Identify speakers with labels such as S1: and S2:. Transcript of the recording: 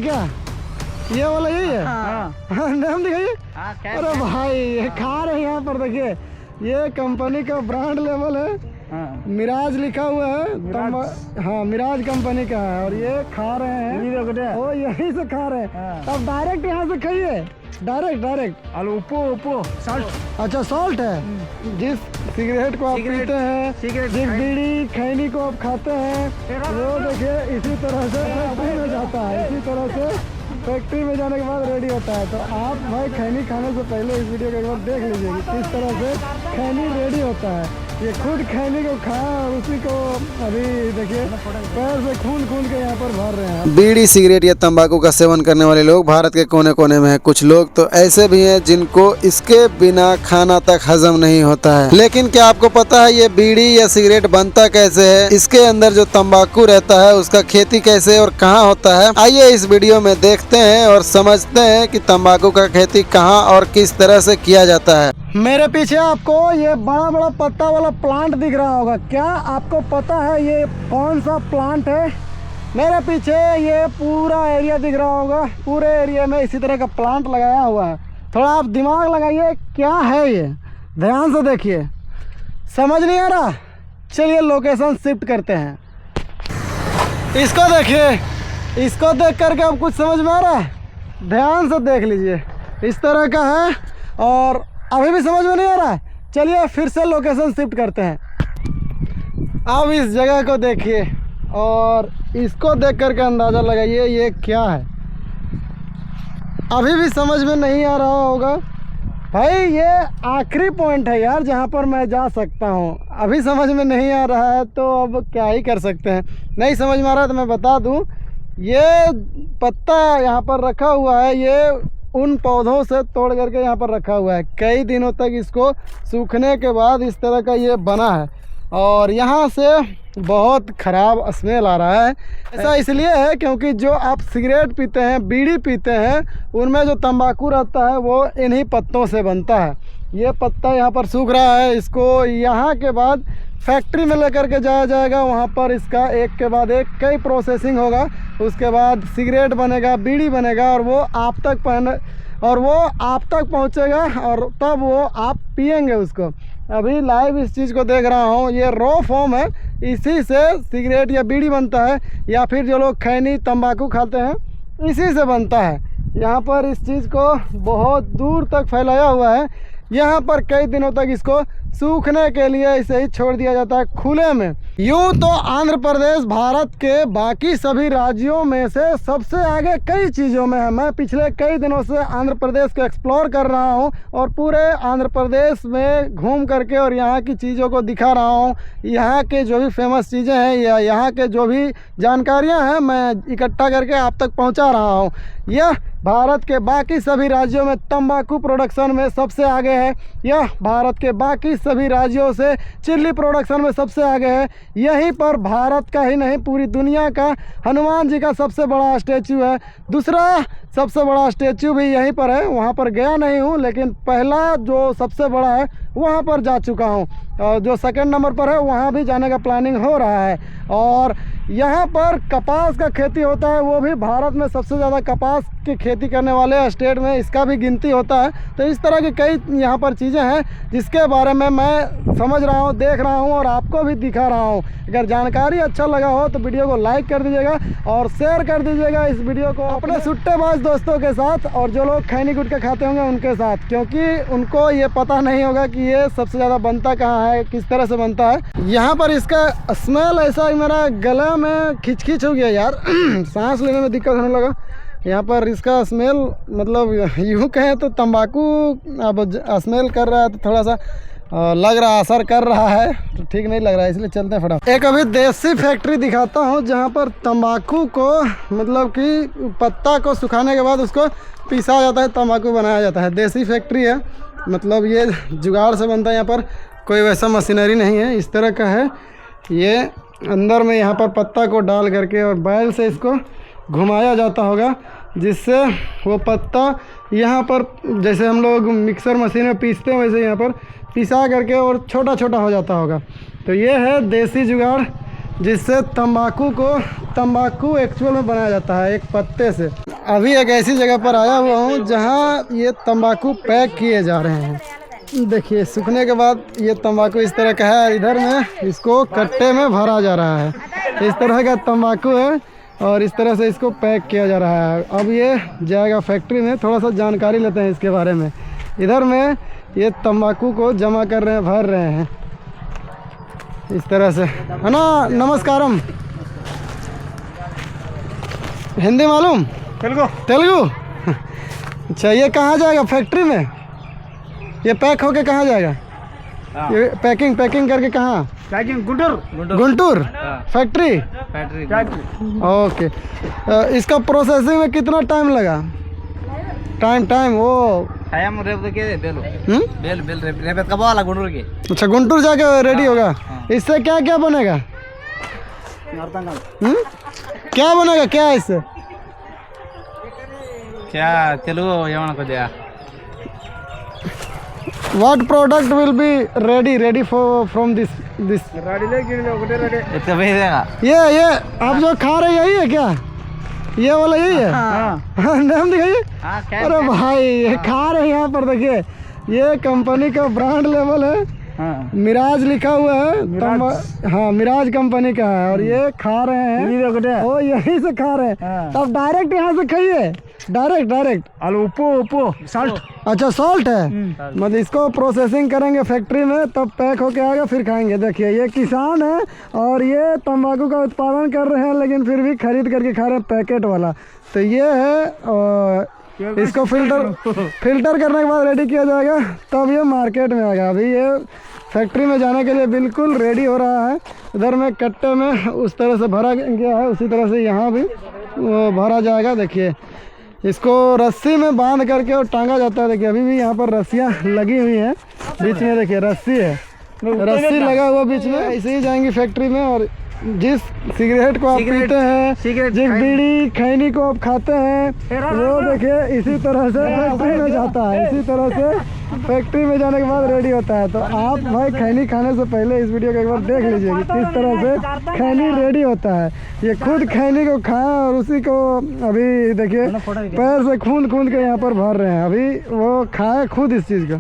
S1: क्या? ये वाला यही है?
S2: हाँ।
S1: नाम दिखाइए।
S2: हाँ,
S1: अरे भाई ये खा रहे हैं यहाँ पर, देखिए ये कंपनी का ब्रांड लेवल है।
S2: हाँ।
S1: मिराज लिखा हुआ है। हाँ मिराज कंपनी का है और ये खा रहे हैं। ओ यहीं से खा रहे हैं। अब डायरेक्ट यहाँ से खाइए, डायरेक्ट।
S2: उप्पो सॉल्ट।
S1: अच्छा सॉल्ट है। जिस सिगरेट को आप पीते हैं, जिस बीड़ी खैनी को आप खाते हैं, वो देखिए इसी तरह से फैक्ट्री में जाता है। इसी तरह से फैक्ट्री में जाने के बाद रेडी होता है। तो आप भाई खैनी खाने से पहले इस वीडियो को एक बार देख लीजिए कि किस तरह से खैनी रेडी होता है। ये खुद खैनी को खाया और उसी को अभी देखिए पैर से खून के यहाँ पर भर रहे हैं।
S3: बीड़ी सिगरेट या तंबाकू का सेवन करने वाले लोग भारत के कोने कोने में हैं। कुछ लोग तो ऐसे भी हैं जिनको इसके बिना खाना तक हजम नहीं होता है। लेकिन क्या आपको पता है ये बीड़ी या सिगरेट बनता कैसे है? इसके अंदर जो तंबाकू रहता है उसका खेती कैसे और कहाँ होता है? आइए इस वीडियो में देखते हैं और समझते हैं कि तंबाकू का खेती कहाँ और किस तरह से किया जाता है।
S1: मेरे पीछे आपको ये बड़ा पत्ता वाला प्लांट दिख रहा होगा। क्या आपको पता है ये कौन सा प्लांट है? मेरे पीछे ये पूरा एरिया दिख रहा होगा। पूरे एरिया में इसी तरह का प्लांट लगाया हुआ है। थोड़ा आप दिमाग लगाइए, क्या है ये? ध्यान से देखिए। समझ नहीं आ रहा? चलिए लोकेशन शिफ्ट करते हैं। इसको देखिए, इसको देख करके अब कुछ समझ में आ रहा है? ध्यान से देख लीजिए, इस तरह का है और अभी भी समझ में नहीं आ रहा है। चलिए फिर से लोकेशन शिफ्ट करते हैं। अब इस जगह को देखिए और इसको देख करके अंदाज़ा लगाइए ये क्या है। अभी भी समझ में नहीं आ रहा होगा भाई, ये आखिरी पॉइंट है यार जहाँ पर मैं जा सकता हूँ। अभी समझ में नहीं आ रहा है तो अब क्या ही कर सकते हैं। नहीं समझ में आ रहा है तो मैं बता दूँ, ये पत्ता यहाँ पर रखा हुआ है, ये उन पौधों से तोड़ करके यहाँ पर रखा हुआ है। कई दिनों तक इसको सूखने के बाद इस तरह का ये बना है और यहाँ से बहुत ख़राब स्मेल आ रहा है। ऐसा इसलिए है क्योंकि जो आप सिगरेट पीते हैं, बीड़ी पीते हैं, उनमें जो तंबाकू रहता है वो इन्हीं पत्तों से बनता है। ये पत्ता यहाँ पर सूख रहा है, इसको यहाँ के बाद फैक्ट्री में लेकर के जाया जाएगा। वहाँ पर इसका एक के बाद एक कई प्रोसेसिंग होगा। उसके बाद सिगरेट बनेगा, बीड़ी बनेगा और वो आप तक पहुँचेगा और तब वो आप पिएंगे उसको। अभी लाइव इस चीज़ को देख रहा हूँ, ये रॉ फॉर्म है। इसी से सिगरेट या बीड़ी बनता है या फिर जो लोग खैनी तंबाकू खाते हैं इसी से बनता है। यहाँ पर इस चीज़ को बहुत दूर तक फैलाया हुआ है। यहाँ पर कई दिनों तक इसको सूखने के लिए ऐसे ही छोड़ दिया जाता है खुले में। यूँ तो आंध्र प्रदेश भारत के बाकी सभी राज्यों में से सबसे आगे कई चीज़ों में है। मैं पिछले कई दिनों से आंध्र प्रदेश को एक्सप्लोर कर रहा हूँ और पूरे आंध्र प्रदेश में घूम करके और यहाँ की चीज़ों को दिखा रहा हूँ। यहाँ के जो भी फेमस चीज़ें हैं या यहाँ के जो भी जानकारियाँ हैं मैं इकट्ठा करके आप तक पहुँचा रहा हूँ। यह भारत के बाकी सभी राज्यों में तंबाकू प्रोडक्शन में सबसे आगे है। यह भारत के बाकी सभी राज्यों से चिल्ली प्रोडक्शन में सबसे आगे है। यहीं पर भारत का ही नहीं पूरी दुनिया का हनुमान जी का सबसे बड़ा स्टैचू है। दूसरा सबसे बड़ा स्टैचू भी यहीं पर है। वहाँ पर गया नहीं हूँ लेकिन पहला जो सबसे बड़ा है वहाँ पर जा चुका हूँ और जो सेकंड नंबर पर है वहाँ भी जाने का प्लानिंग हो रहा है। और यहाँ पर कपास का खेती होता है, वो भी भारत में सबसे ज़्यादा कपास की खेती करने वाले स्टेट में इसका भी गिनती होता है। तो इस तरह की कई यहाँ पर चीज़ें हैं जिसके बारे में मैं समझ रहा हूँ, देख रहा हूँ और आपको भी दिखा रहा हूँ। अगर जानकारी अच्छा लगा हो तो वीडियो को लाइक कर दीजिएगा और शेयर कर दीजिएगा इस वीडियो को अपने सुट्टेबाज दोस्तों के साथ और जो लोग खैनी गुटखा खाते होंगे उनके साथ, क्योंकि उनको ये पता नहीं होगा कि ये सबसे ज़्यादा बनता कहाँ है, किस तरह से बनता है। यहाँ पर इसका स्मेल ऐसा मेरा गला में खिंच हो गया यार सांस लेने में दिक्कत होने लगा। यहाँ पर इसका स्मेल मतलब यूँ कहें तो तंबाकू अब स्मेल कर रहा है तो थोड़ा सा लग रहा असर कर रहा है, तो ठीक नहीं लग रहा है, इसलिए चलते हैं फटाफट। एक अभी देसी फैक्ट्री दिखाता हूँ जहाँ पर तंबाकू को मतलब कि पत्ता को सुखाने के बाद उसको पीसा जाता है, तंबाकू बनाया जाता है। देसी फैक्ट्री है, मतलब ये जुगाड़ से बनता है। यहाँ पर कोई वैसा मशीनरी नहीं है, इस तरह का है। ये अंदर में यहाँ पर पत्ता को डाल करके और बैल से इसको घुमाया जाता होगा जिससे वो पत्ता यहाँ पर जैसे हम लोग मिक्सर मशीन में पीसते हैं वैसे यहाँ पर पिसा करके और छोटा छोटा हो जाता होगा। तो ये है देसी जुगाड़ जिससे तंबाकू एक्चुअल में बनाया जाता है एक पत्ते से। अभी एक ऐसी जगह पर आया हुआ हूँ जहाँ ये तंबाकू पैक किए जा रहे हैं। देखिए सूखने के बाद ये तंबाकू इस तरह का है, इधर में इसको कट्टे में भरा जा रहा है। इस तरह का तंबाकू है और इस तरह से इसको पैक किया जा रहा है। अब ये जाएगा फैक्ट्री में। थोड़ा सा जानकारी लेते हैं इसके बारे में। इधर में ये तंबाकू को जमा कर रहे हैं, भर रहे हैं इस तरह से। है ना, नमस्कारम। हिंदी मालूम? तेलुगु। अच्छा, ये कहाँ जाएगा? फैक्ट्री में। ये पैक होके कहाँ जाएगा? ये पैकिंग करके कहाँ? गुंटूर फैक्ट्री। ओके। इसका प्रोसेसिंग में कितना टाइम लगा? टाइम वो अच्छा, गुंटूर जाके रेडी होगा। इससे क्या क्या बनेगा? क्या बनेगा क्या इससे?
S2: क्या Telugu
S1: What product will be ready from this? ये आप जो खा रहे यही है क्या? ये वाला यही है? नाम दिखाइए। अरे भाई ये खा रहे हैं यहाँ पर, देखिए ये कंपनी का ब्रांड लेवल है। मिराज लिखा हुआ है। हाँ, मिराज कंपनी का है और ये खा रहे हैं। ओ यहीं से खा रहे हैं। तब डायरेक्ट यहाँ से खाइए, डायरेक्ट।
S2: उप्पू साल्ट।
S1: अच्छा, सॉल्ट है। मतलब इसको प्रोसेसिंग करेंगे फैक्ट्री में, तब पैक होके आएगा, फिर खाएंगे। देखिए ये किसान है और ये तंबाकू का उत्पादन कर रहे हैं, लेकिन फिर भी खरीद करके खा रहे हैं पैकेट वाला। तो ये है, इसको फिल्टर करने के बाद रेडी किया जाएगा, तब ये मार्केट में आएगा। अभी ये फैक्ट्री में जाने के लिए बिल्कुल रेडी हो रहा है। इधर में कट्टे में उस तरह से भरा गया है, उसी तरह से यहाँ भी भरा जाएगा। देखिए इसको रस्सी में बांध करके और टांगा जाता है। देखिए अभी भी यहाँ पर रस्सियाँ लगी हुई हैं बीच में। देखिए रस्सी है, रस्सी लगा हुआ बीच में। ऐसे ही जाएंगी फैक्ट्री में और जिस सिगरेट को आप पीते हैं, जिस बीड़ी खैनी को आप खाते हैं, वो देखिए इसी तरह से फैक्ट्री में जाता है। इसी तरह से फैक्ट्री में जाने के बाद रेडी होता है। तो आप भाई खैनी खाने से पहले इस वीडियो को एक बार देख लीजिए कि किस तरह से खैनी रेडी होता है। ये खुद खैनी को खाएं और उसी को अभी देखिए पैर से खूंद के यहाँ पर भर रहे हैं। अभी वो खाए खुद इस चीज़ को।